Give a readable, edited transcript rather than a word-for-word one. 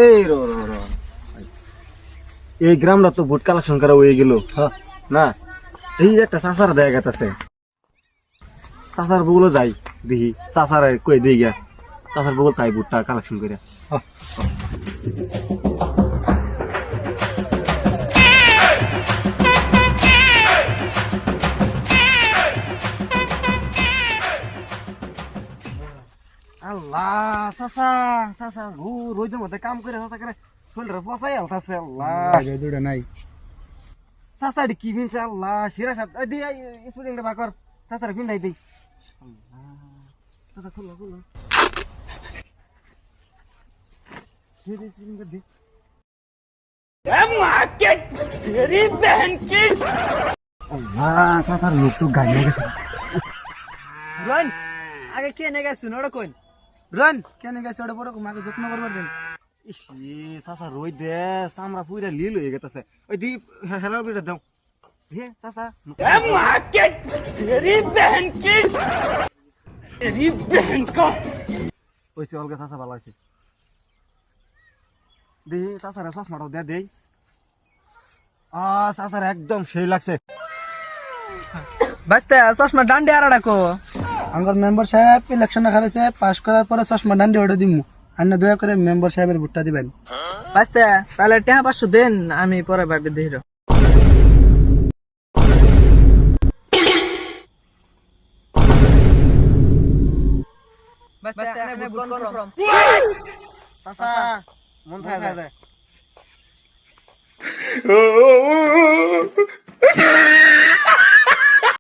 এই rho rho rho এই গ্রামটা তো ভোট কালেকশন করা হয়ে গেল না। এই যে একটা চাচার দেখা গেছে, চাচার বগুলো যাই দেখি, চাচার কই দিয়ে গিয়া চাচার বগুল তাই ভোটটা কালেকশন করে। আল্লাহ চাচা চাচা রোদের মধ্যে কাম করে চাচা করে শরীরটা পচাই আলতাছে। আল্লাহ দুটা নাই চাচা এটি কি কিনছে? আল্লাহ শিরা সাপ দি স্পুডিংটা বাকর চাচার কিনটাই দিই। চাচা খুললো খুললো দি চাচার লোক তো গাড়ি গেছে। রন আগে কে নে গেছ ওটা কই রন কে নে গেছ ওটা বড় মাকে যত্ন করবার দেন। ইসি চাচা রই দে চামড়া পুরা লিল হয়ে গেছে। ওই দি হেলার বিটা দাও হে চাচা। ওইসে অলগা চাচা ভালো আছে। দে চাচার চশমাটাও দে দেই। চাচার একদম সেই লাগছে। বাস্তা চশমা ডান্ডে আর ডাকো আঙ্গর মেম্বার সাহেব ইলেকশন হারাইছে, পাস করার পরে চশমা ডান্ডে অর্ডার দিমু। আন্য দয়া করে মেম্বার সাহেবের ভোটটা দিবেন। বাস্তা তাহলে টাকা 500 দেন, আমি পরে ভাবি দেহিরো। বাস্তা আপনি ভোট কনফার্ম। চাচা মন থাকে যায়।